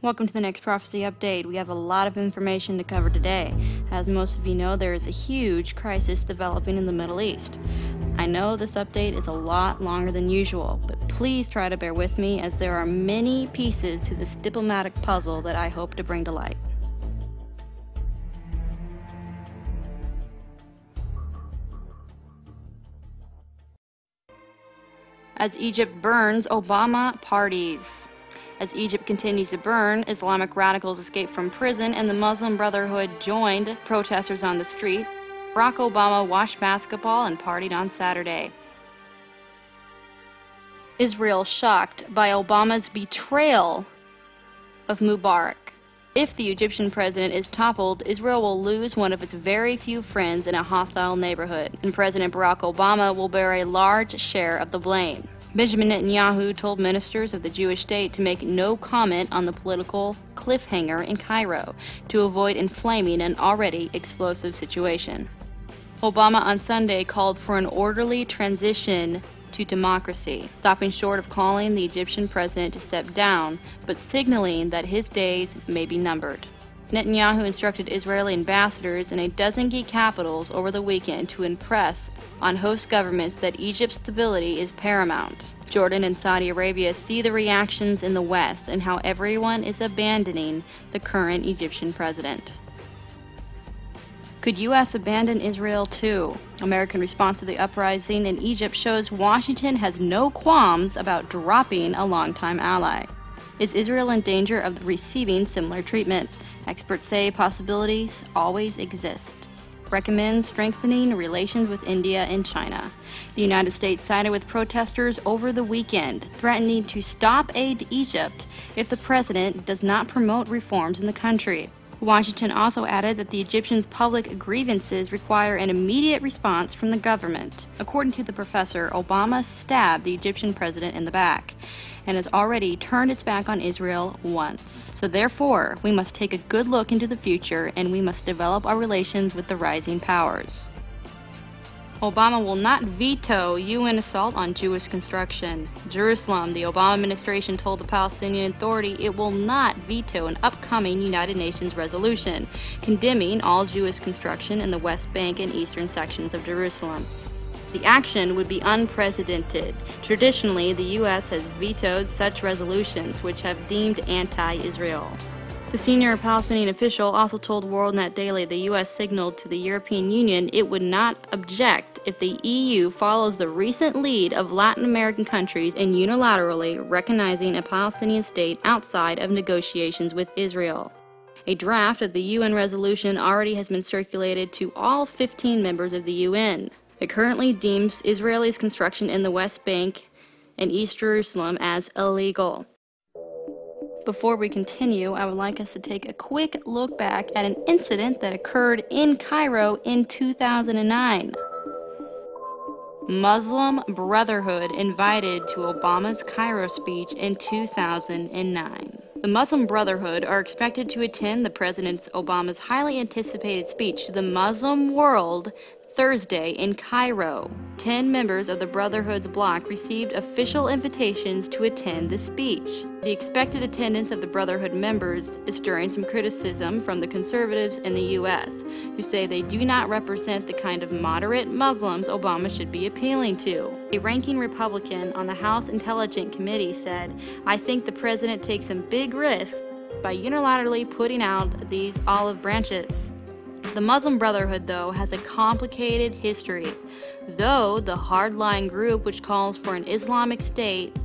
Welcome to the next prophecy update. We have a lot of information to cover today. As most of you know, there is a huge crisis developing in the Middle East. I know this update is a lot longer than usual, but please try to bear with me as there are many pieces to this diplomatic puzzle that I hope to bring to light. As Egypt burns, Obama parties. As Egypt continues to burn, Islamic radicals escaped from prison and the Muslim Brotherhood joined protesters on the street. Barack Obama watched basketball and partied on Saturday. Israel shocked by Obama's betrayal of Mubarak. If the Egyptian president is toppled, Israel will lose one of its very few friends in a hostile neighborhood, and President Barack Obama will bear a large share of the blame. Benjamin Netanyahu told ministers of the Jewish state to make no comment on the political cliffhanger in Cairo to avoid inflaming an already explosive situation. Obama on Sunday called for an orderly transition to democracy, stopping short of calling the Egyptian president to step down, but signaling that his days may be numbered. Netanyahu instructed Israeli ambassadors in a dozen key capitals over the weekend to impress on host governments that Egypt's stability is paramount. Jordan and Saudi Arabia see the reactions in the West and how everyone is abandoning the current Egyptian president. Could U.S. abandon Israel too? American response to the uprising in Egypt shows Washington has no qualms about dropping a longtime ally. Is Israel in danger of receiving similar treatment? Experts say possibilities always exist. Recommend strengthening relations with India and China. The United States sided with protesters over the weekend, threatening to stop aid to Egypt if the president does not promote reforms in the country. Washington also added that the Egyptians' public grievances require an immediate response from the government. According to the professor, Obama stabbed the Egyptian president in the back and has already turned its back on Israel once. So therefore, we must take a good look into the future and we must develop our relations with the rising powers. Obama will not veto UN assault on Jewish construction. Jerusalem, the Obama administration told the Palestinian Authority it will not veto an upcoming United Nations resolution condemning all Jewish construction in the West Bank and eastern sections of Jerusalem. The action would be unprecedented. Traditionally, the U.S. has vetoed such resolutions, which have deemed anti-Israel. The senior Palestinian official also told WorldNet Daily the U.S. signaled to the European Union it would not object if the EU follows the recent lead of Latin American countries in unilaterally recognizing a Palestinian state outside of negotiations with Israel. A draft of the UN resolution already has been circulated to all 15 members of the UN. It currently deems Israelis' construction in the West Bank and East Jerusalem as illegal. Before we continue, I would like us to take a quick look back at an incident that occurred in Cairo in 2009. Muslim Brotherhood invited to Obama's Cairo speech in 2009. The Muslim Brotherhood are expected to attend the President Obama's highly anticipated speech to the Muslim world Thursday in Cairo. 10 members of the Brotherhood's bloc received official invitations to attend the speech. The expected attendance of the Brotherhood members is stirring some criticism from the conservatives in the U.S., who say they do not represent the kind of moderate Muslims Obama should be appealing to. A ranking Republican on the House Intelligence Committee said, "I think the president takes some big risks by unilaterally putting out these olive branches." The Muslim Brotherhood, though, has a complicated history. Though the hardline group, which calls for an Islamic State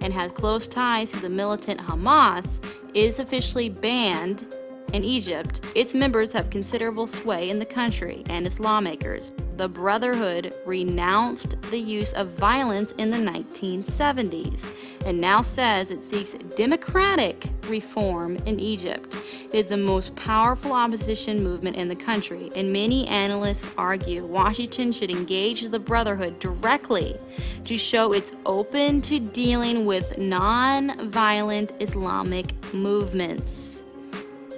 and has close ties to the militant Hamas, is officially banned in Egypt, its members have considerable sway in the country and its lawmakers. The Brotherhood renounced the use of violence in the 1970s and now says it seeks democratic reform in Egypt. It is the most powerful opposition movement in the country, and many analysts argue Washington should engage the Brotherhood directly to show it's open to dealing with non-violent Islamic movements.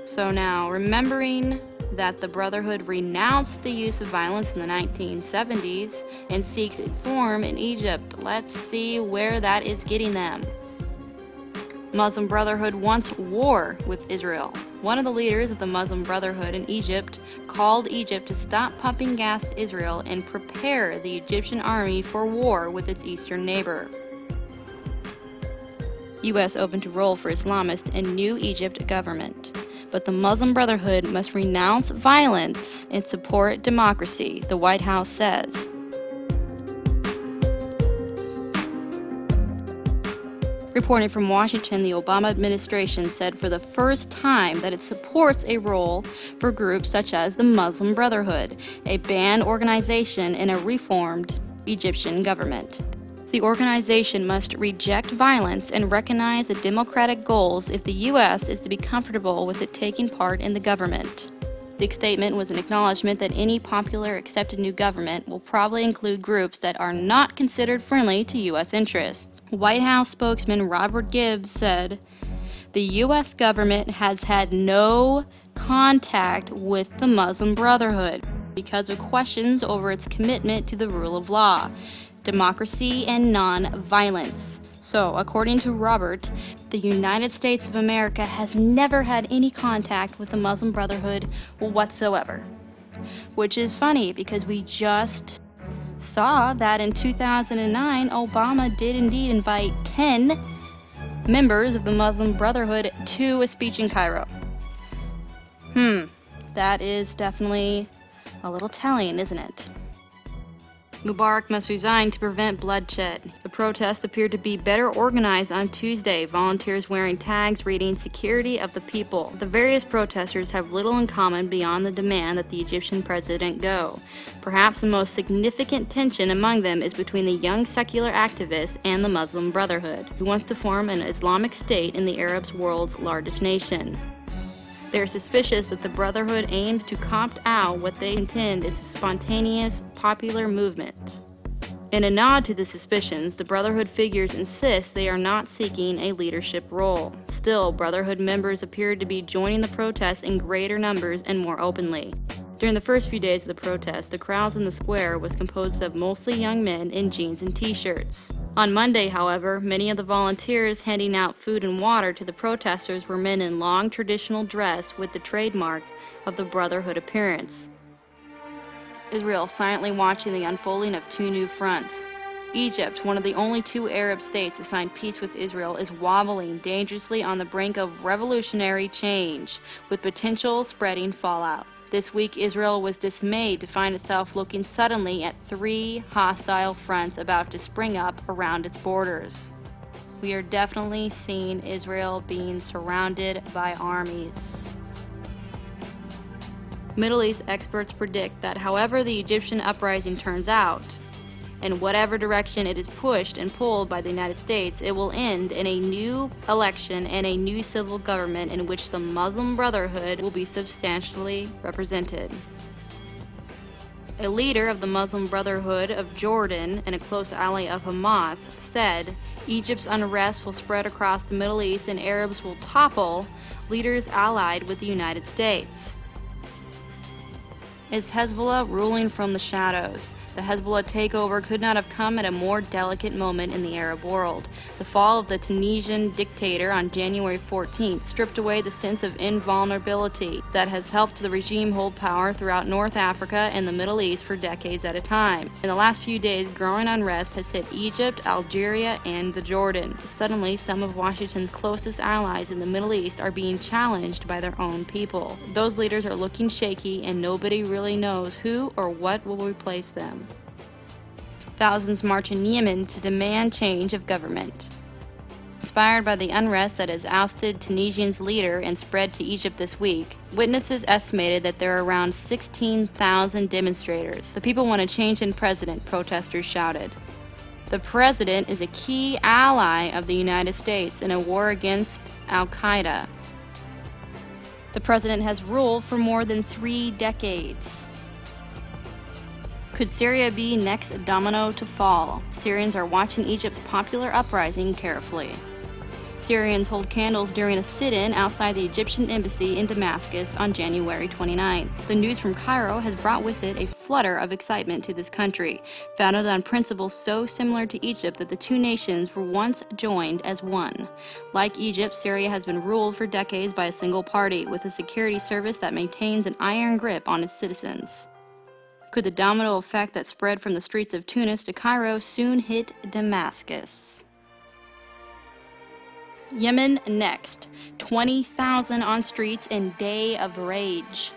So now, remembering that the Brotherhood renounced the use of violence in the 1970s and seeks reform in Egypt, let's see where that is getting them. Muslim Brotherhood wants war with Israel. One of the leaders of the Muslim Brotherhood in Egypt called Egypt to stop pumping gas to Israel and prepare the Egyptian army for war with its eastern neighbor. U.S. open to role for Islamists in new Egypt government. But the Muslim Brotherhood must renounce violence and support democracy, the White House says. Reporting from Washington, the Obama administration said for the first time that it supports a role for groups such as the Muslim Brotherhood, a banned organization in a reformed Egyptian government. The organization must reject violence and recognize the democratic goals if the U.S. is to be comfortable with it taking part in the government. The statement was an acknowledgement that any popular accepted new government will probably include groups that are not considered friendly to U.S. interests. White House spokesman Robert Gibbs said, "The U.S. government has had no contact with the Muslim Brotherhood because of questions over its commitment to the rule of law, democracy, and non-violence." So, according to Robert, the United States of America has never had any contact with the Muslim Brotherhood whatsoever. Which is funny because we just saw that in 2009, Obama did indeed invite 10 members of the Muslim Brotherhood to a speech in Cairo. That is definitely a little telling, isn't it? Mubarak must resign to prevent bloodshed. The protest appeared to be better organized on Tuesday, volunteers wearing tags reading "Security of the People." The various protesters have little in common beyond the demand that the Egyptian president go. Perhaps the most significant tension among them is between the young secular activist and the Muslim Brotherhood, who wants to form an Islamic state in the Arab world's largest nation. They are suspicious that the Brotherhood aims to opt out what they intend is a spontaneous, popular movement. In a nod to the suspicions, the Brotherhood figures insist they are not seeking a leadership role. Still, Brotherhood members appeared to be joining the protests in greater numbers and more openly. During the first few days of the protest, the crowds in the square was composed of mostly young men in jeans and t-shirts. On Monday, however, many of the volunteers handing out food and water to the protesters were men in long traditional dress with the trademark of the Brotherhood appearance. Israel silently watching the unfolding of two new fronts. Egypt, one of the only two Arab states to sign peace with Israel, is wobbling dangerously on the brink of revolutionary change, with potential spreading fallout. This week, Israel was dismayed to find itself looking suddenly at 3 hostile fronts about to spring up around its borders. We are definitely seeing Israel being surrounded by armies. Middle East experts predict that however the Egyptian uprising turns out, in whatever direction it is pushed and pulled by the United States, it will end in a new election and a new civil government in which the Muslim Brotherhood will be substantially represented. A leader of the Muslim Brotherhood of Jordan and a close ally of Hamas said Egypt's unrest will spread across the Middle East and Arabs will topple leaders allied with the United States. It's Hezbollah ruling from the shadows. The Hezbollah takeover could not have come at a more delicate moment in the Arab world. The fall of the Tunisian dictator on January 14th stripped away the sense of invulnerability that has helped the regime hold power throughout North Africa and the Middle East for decades at a time. In the last few days, growing unrest has hit Egypt, Algeria, and the Jordan. Suddenly, some of Washington's closest allies in the Middle East are being challenged by their own people. Those leaders are looking shaky, and nobody really knows who or what will replace them. Thousands march in Yemen to demand change of government. Inspired by the unrest that has ousted Tunisia's leader and spread to Egypt this week, witnesses estimated that there are around 16,000 demonstrators. The people want a change in president, protesters shouted. The president is a key ally of the United States in a war against Al-Qaeda. The president has ruled for more than 3 decades. Could Syria be next domino to fall? Syrians are watching Egypt's popular uprising carefully. Syrians hold candles during a sit-in outside the Egyptian embassy in Damascus on January 29. The news from Cairo has brought with it a flutter of excitement to this country, founded on principles so similar to Egypt that the two nations were once joined as one. Like Egypt, Syria has been ruled for decades by a single party, with a security service that maintains an iron grip on its citizens. Could the domino effect that spread from the streets of Tunis to Cairo soon hit Damascus? Yemen next. 20,000 on streets in day of rage.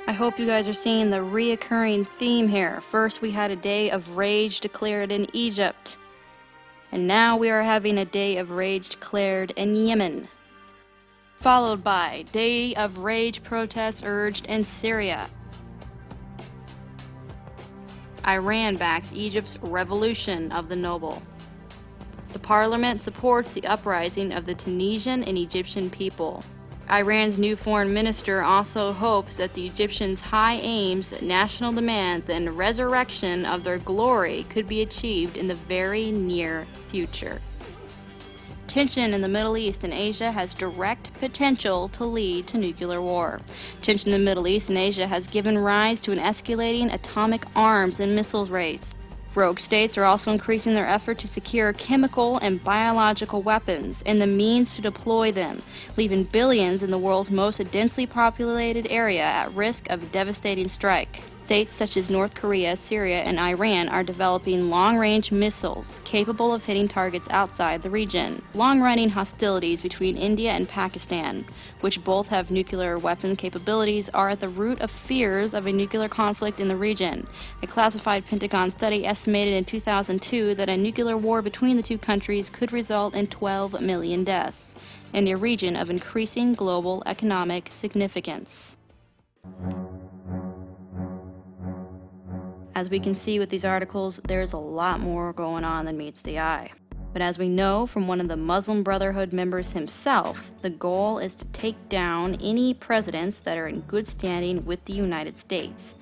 I hope you guys are seeing the reoccurring theme here. First, we had a day of rage declared in Egypt. And now we are having a day of rage declared in Yemen. Followed by day of rage protests urged in Syria. Iran backs Egypt's revolution of the noble. The parliament supports the uprising of the Tunisian and Egyptian people. Iran's new foreign minister also hopes that the Egyptians' high aims, national demands, and resurrection of their glory could be achieved in the very near future. Tension in the Middle East and Asia has direct potential to lead to nuclear war. Tension in the Middle East and Asia has given rise to an escalating atomic arms and missiles race. Rogue states are also increasing their effort to secure chemical and biological weapons and the means to deploy them, leaving billions in the world's most densely populated area at risk of devastating strike. States such as North Korea, Syria, and Iran are developing long-range missiles capable of hitting targets outside the region. Long-running hostilities between India and Pakistan, which both have nuclear weapon capabilities, are at the root of fears of a nuclear conflict in the region. A classified Pentagon study estimated in 2002 that a nuclear war between the two countries could result in 12 million deaths in a region of increasing global economic significance. As we can see with these articles, there's a lot more going on than meets the eye. But as we know from one of the Muslim Brotherhood members himself, the goal is to take down any presidents that are in good standing with the United States,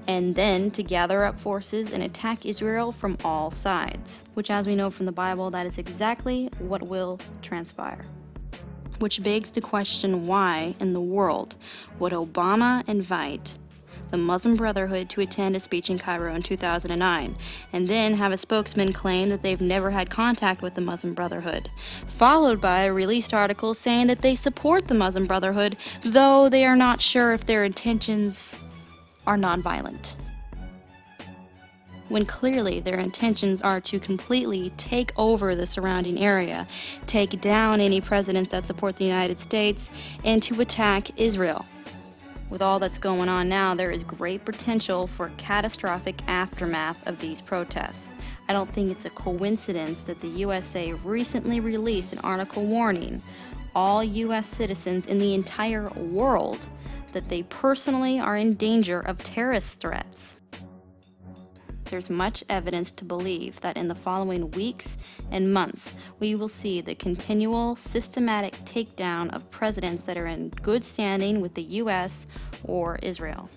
and then to gather up forces and attack Israel from all sides. Which, as we know from the Bible, that is exactly what will transpire. Which begs the question, why in the world would Obama invite the Muslim Brotherhood to attend a speech in Cairo in 2009, and then have a spokesman claim that they've never had contact with the Muslim Brotherhood, followed by a released article saying that they support the Muslim Brotherhood, though they are not sure if their intentions are nonviolent, when clearly their intentions are to completely take over the surrounding area, take down any presidents that support the United States, and to attack Israel. With all that's going on now, there is great potential for a catastrophic aftermath of these protests. I don't think it's a coincidence that the USA recently released an article warning all U.S. citizens in the entire world that they personally are in danger of terrorist threats. There's much evidence to believe that in the following weeks and months, we will see the continual systematic takedown of presidents that are in good standing with the U.S. or Israel.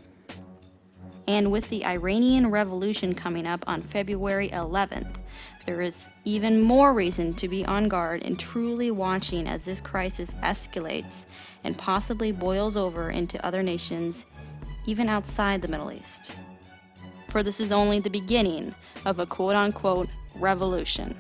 And with the Iranian Revolution coming up on February 11th, there is even more reason to be on guard and truly watching as this crisis escalates and possibly boils over into other nations, even outside the Middle East. For this is only the beginning of a quote-unquote revolution.